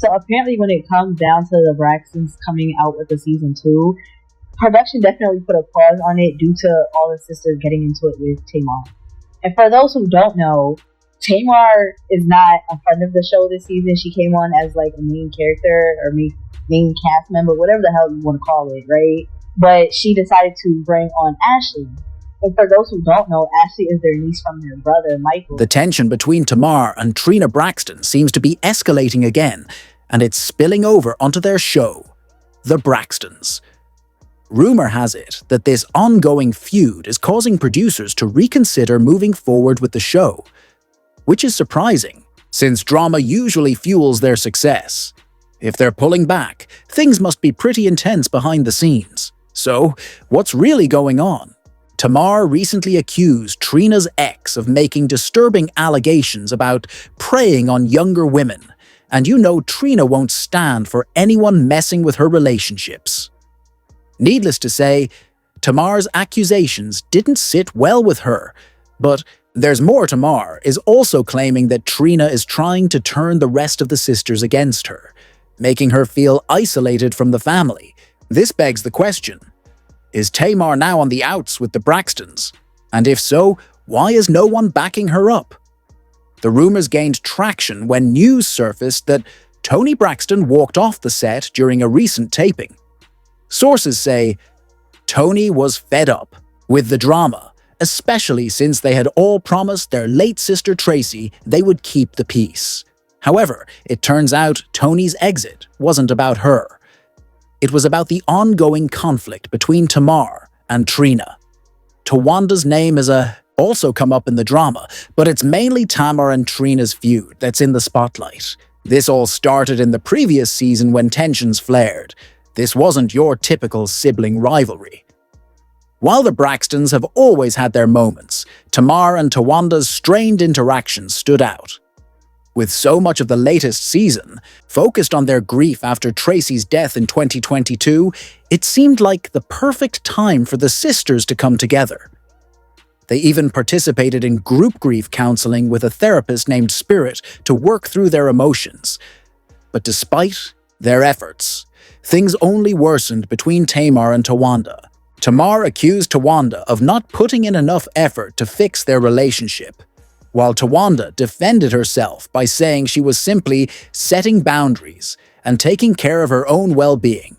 So apparently when it comes down to the Braxtons coming out with the season 2, production definitely put a pause on it due to all the sisters getting into it with Tamar. And for those who don't know, Tamar is not a friend of the show this season. She came on as like a main character or main cast member, whatever the hell you want to call it, right? But she decided to bring on Ashley. And for those who don't know, Ashley is their niece from their brother, Michael. The tension between Tamar and Trina Braxton seems to be escalating again, and it's spilling over onto their show, The Braxtons. Rumor has it that this ongoing feud is causing producers to reconsider moving forward with the show, which is surprising, since drama usually fuels their success. If they're pulling back, things must be pretty intense behind the scenes. So, what's really going on? Tamar recently accused Trina's ex of making disturbing allegations about preying on younger women, and you know Trina won't stand for anyone messing with her relationships. Needless to say, Tamar's accusations didn't sit well with her, but there's more. Tamar is also claiming that Trina is trying to turn the rest of the sisters against her, making her feel isolated from the family. This begs the question, is Tamar now on the outs with the Braxtons? And if so, why is no one backing her up? The rumors gained traction when news surfaced that Toni Braxton walked off the set during a recent taping. Sources say Toni was fed up with the drama, especially since they had all promised their late sister Tracy they would keep the peace. However, it turns out Toni's exit wasn't about her. It was about the ongoing conflict between Tamar and Trina. Tawanda's name is also come up in the drama, but it's mainly Tamar and Trina's feud that's in the spotlight. This all started in the previous season when tensions flared. This wasn't your typical sibling rivalry. While the Braxtons have always had their moments, Tamar and Tawanda's strained interactions stood out. With so much of the latest season focused on their grief after Tracy's death in 2022, it seemed like the perfect time for the sisters to come together. They even participated in group grief counseling with a therapist named Spirit to work through their emotions. But despite their efforts, things only worsened between Tamar and Tawanda. Tamar accused Tawanda of not putting in enough effort to fix their relationship, while Tawanda defended herself by saying she was simply setting boundaries and taking care of her own well-being.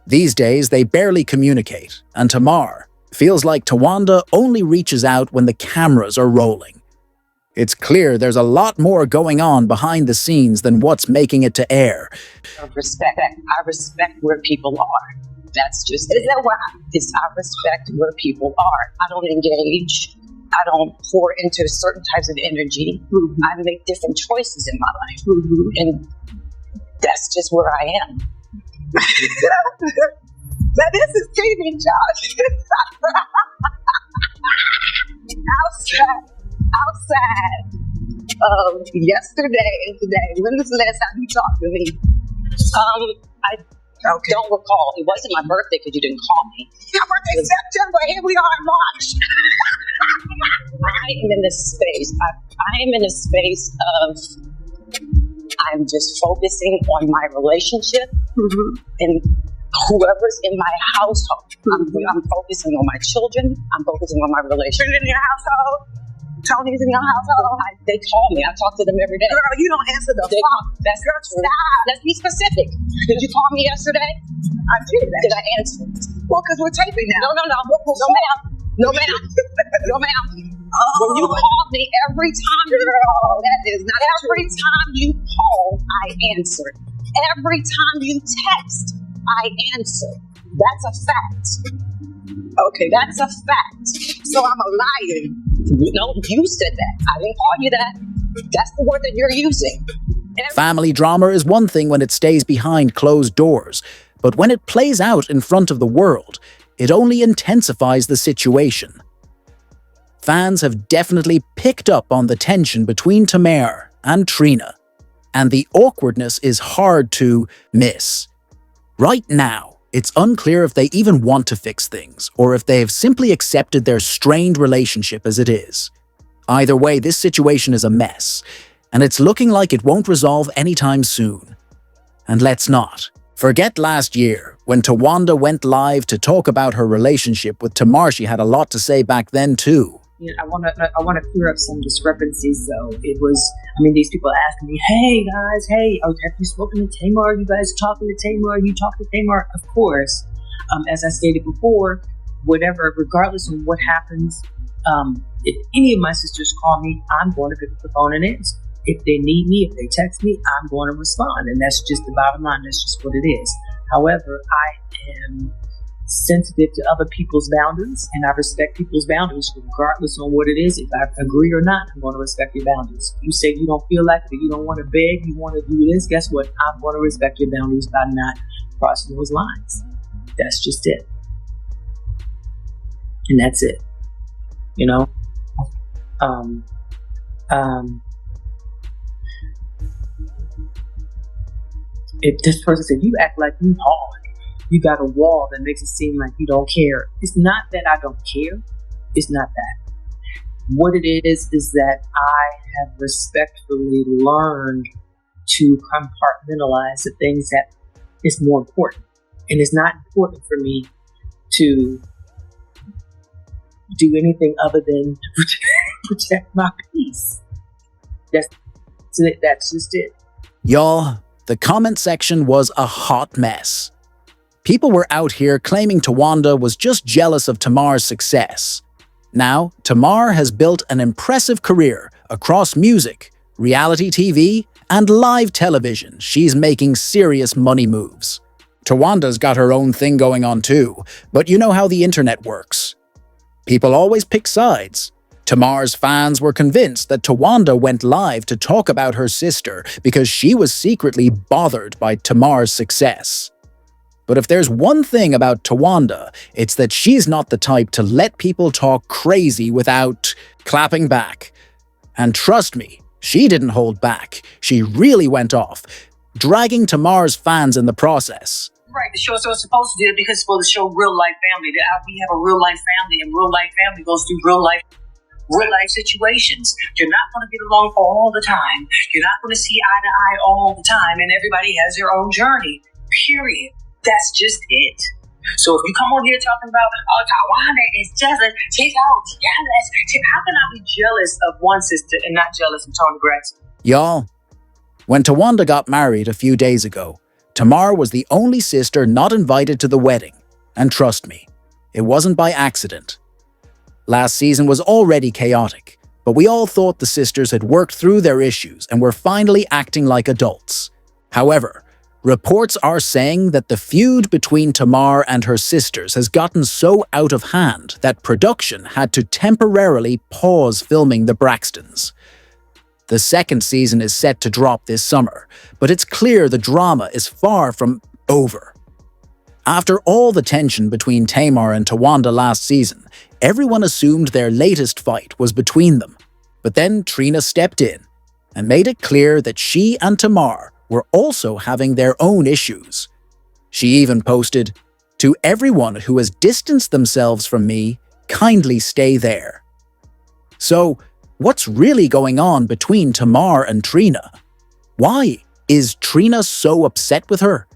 These days, they barely communicate, and Tamar feels like Tawanda only reaches out when the cameras are rolling. It's clear there's a lot more going on behind the scenes than what's making it to air. I respect where people are. That's just it. I respect where people are. I don't engage. I don't pour into certain types of energy. Mm-hmm. I make different choices in my life. Mm-hmm. And that's just where I am. Now this is TV, Josh. Outside. Yesterday and today. When was the last time you talked to me? I don't recall. It wasn't my birthday because you didn't call me. Your birthday's September. Here we are in March. I am in a space. I am in a space of I'm just focusing on my relationship and whoever's in my household. I'm focusing on my children. I'm focusing on my relationship. In your household? Tony's in your household? They call me. I talk to them every day. Girl, you don't answer the phone. That's not true. Let's be specific. Did you call me yesterday? I did. Did I answer? Well, because we're taping now. No, ma'am. No, ma'am. When you call me every time, girl, that is not every time you call, I answer. Every time you text, I answer. That's a fact. Okay, that's a fact. So I'm a liar. No, you said that. I didn't call you that. That's the word that you're using. Family drama is one thing when it stays behind closed doors, but when it plays out in front of the world, it only intensifies the situation. Fans have definitely picked up on the tension between Tamar and Trina, and the awkwardness is hard to miss. Right now, it's unclear if they even want to fix things, or if they have simply accepted their strained relationship as it is. Either way, this situation is a mess, and it's looking like it won't resolve anytime soon. And let's not forget last year, when Tawanda went live to talk about her relationship with Tamar. She had a lot to say back then too. I want to clear up some discrepancies, though. These people asking me, hey, guys, have you spoken to Tamar? You guys talking to Tamar? You talk to Tamar? Of course. As I stated before, regardless of what happens, if any of my sisters call me, I'm going to pick up the phone and answer. If they need me, if they text me, I'm going to respond. And that's just the bottom line. That's just what it is. However, I am sensitive to other people's boundaries, and I respect people's boundaries regardless on what it is. If I agree or not, I'm going to respect your boundaries. You say you don't feel like it, you don't want to beg, you want to do this, guess what? I'm going to respect your boundaries by not crossing those lines. That's just it. And that's it. If this person said, you act like you hard, you got a wall that makes it seem like you don't care. It's not that I don't care. It's not that. What it is that I have respectfully learned to compartmentalize the things that is more important. And it's not important for me to do anything other than protect my peace. That's just it. Y'all, the comment section was a hot mess. People were out here claiming Tawanda was just jealous of Tamar's success. Now, Tamar has built an impressive career across music, reality TV, and live television. She's making serious money moves. Tawanda's got her own thing going on too, but you know how the internet works. People always pick sides. Tamar's fans were convinced that Tawanda went live to talk about her sister because she was secretly bothered by Tamar's success. But if there's one thing about Tawanda, it's that she's not the type to let people talk crazy without clapping back. And trust me, she didn't hold back. She really went off, dragging Tamar's fans in the process. Right, the show is supposed to do it because it's supposed to show real life family. We have a real life family, and real life family goes through real life situations. You're not going to get along all the time. You're not going to see eye to eye all the time, and everybody has their own journey. Period. That's just it. So if you come on here talking about, Tawanda is jealous, she's all jealous. How can I be jealous of one sister and not jealous of Trina Braxton? Y'all, when Tawanda got married a few days ago, Tamar was the only sister not invited to the wedding. And trust me, it wasn't by accident. Last season was already chaotic, but we all thought the sisters had worked through their issues and were finally acting like adults. However, reports are saying that the feud between Tamar and her sisters has gotten so out of hand that production had to temporarily pause filming The Braxtons. The second season is set to drop this summer, but it's clear the drama is far from over. After all the tension between Tamar and Tawanda last season, everyone assumed their latest fight was between them. But then Trina stepped in and made it clear that she and Tamar were also having their own issues. She even posted, "To everyone who has distanced themselves from me, kindly stay there." So, what's really going on between Tamar and Trina? Why is Trina so upset with her?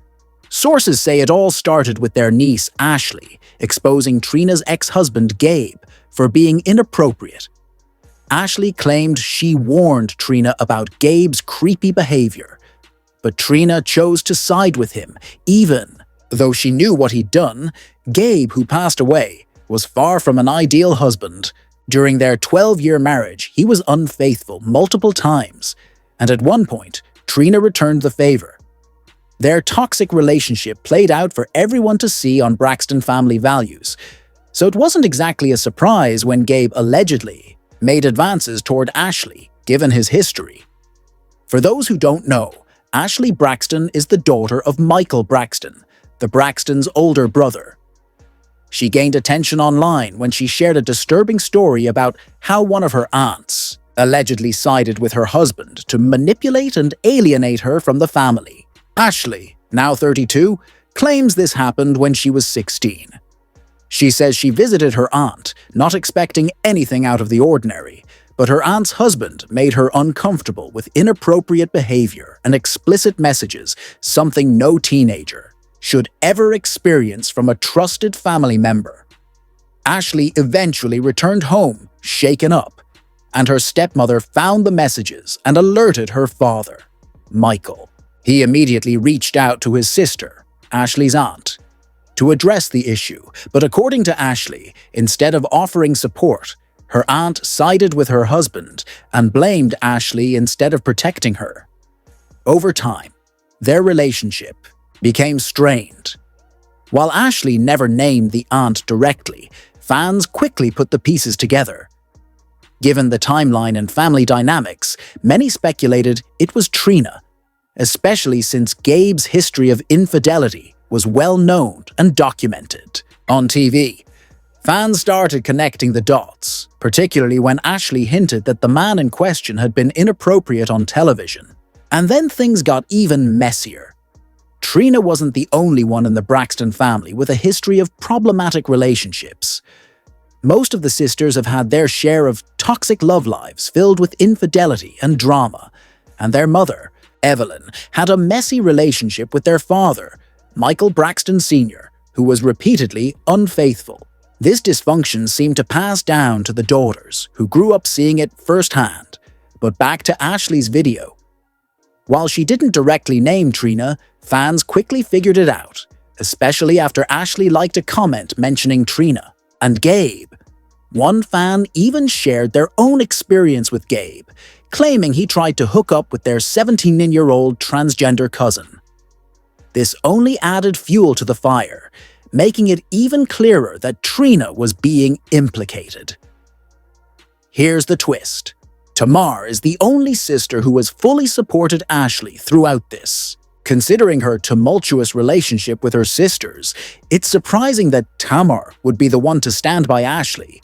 Sources say it all started with their niece, Ashley, exposing Trina's ex-husband, Gabe, for being inappropriate. Ashley claimed she warned Trina about Gabe's creepy behavior, but Trina chose to side with him, even though she knew what he'd done. Gabe, who passed away, was far from an ideal husband. During their 12-year marriage, he was unfaithful multiple times, and at one point, Trina returned the favor. Their toxic relationship played out for everyone to see on Braxton Family Values, so it wasn't exactly a surprise when Gabe allegedly made advances toward Ashley, given his history. For those who don't know, Ashley Braxton is the daughter of Michael Braxton, the Braxtons' older brother. She gained attention online when she shared a disturbing story about how one of her aunts allegedly sided with her husband to manipulate and alienate her from the family. Ashley, now 32, claims this happened when she was 16. She says she visited her aunt, not expecting anything out of the ordinary, but her aunt's husband made her uncomfortable with inappropriate behavior and explicit messages, something no teenager should ever experience from a trusted family member. Ashley eventually returned home, shaken up, and her stepmother found the messages and alerted her father, Michael. He immediately reached out to his sister, Ashley's aunt, to address the issue, but according to Ashley, instead of offering support, her aunt sided with her husband and blamed Ashley instead of protecting her. Over time, their relationship became strained. While Ashley never named the aunt directly, fans quickly put the pieces together. Given the timeline and family dynamics, many speculated it was Trina, especially since Gabe's history of infidelity was well known and documented. On TV, fans started connecting the dots, particularly when Ashley hinted that the man in question had been inappropriate on television. And then things got even messier. Trina wasn't the only one in the Braxton family with a history of problematic relationships. Most of the sisters have had their share of toxic love lives filled with infidelity and drama, and their mother, Evelyn, had a messy relationship with their father, Michael Braxton Sr., who was repeatedly unfaithful. This dysfunction seemed to pass down to the daughters, who grew up seeing it firsthand. But back to Ashley's video. While she didn't directly name Trina, fans quickly figured it out, especially after Ashley liked a comment mentioning Trina and Gabe. One fan even shared their own experience with Gabe, claiming he tried to hook up with their 17-year-old transgender cousin. This only added fuel to the fire, making it even clearer that Trina was being implicated. Here's the twist. Tamar is the only sister who has fully supported Ashley throughout this. Considering her tumultuous relationship with her sisters, it's surprising that Tamar would be the one to stand by Ashley.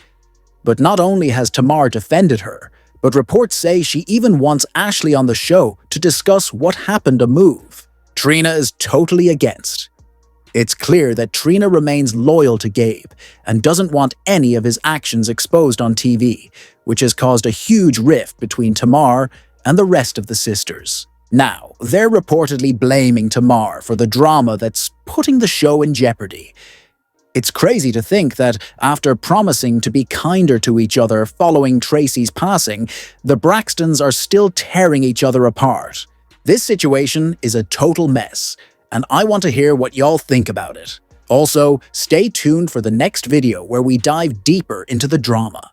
But not only has Tamar defended her, but reports say she even wants Ashley on the show to discuss what happened a move. Trina is totally against. It's clear that Trina remains loyal to Gabe and doesn't want any of his actions exposed on TV, which has caused a huge rift between Tamar and the rest of the sisters. Now, they're reportedly blaming Tamar for the drama that's putting the show in jeopardy. It's crazy to think that after promising to be kinder to each other following Tracy's passing, the Braxtons are still tearing each other apart. This situation is a total mess, and I want to hear what y'all think about it. Also, stay tuned for the next video where we dive deeper into the drama.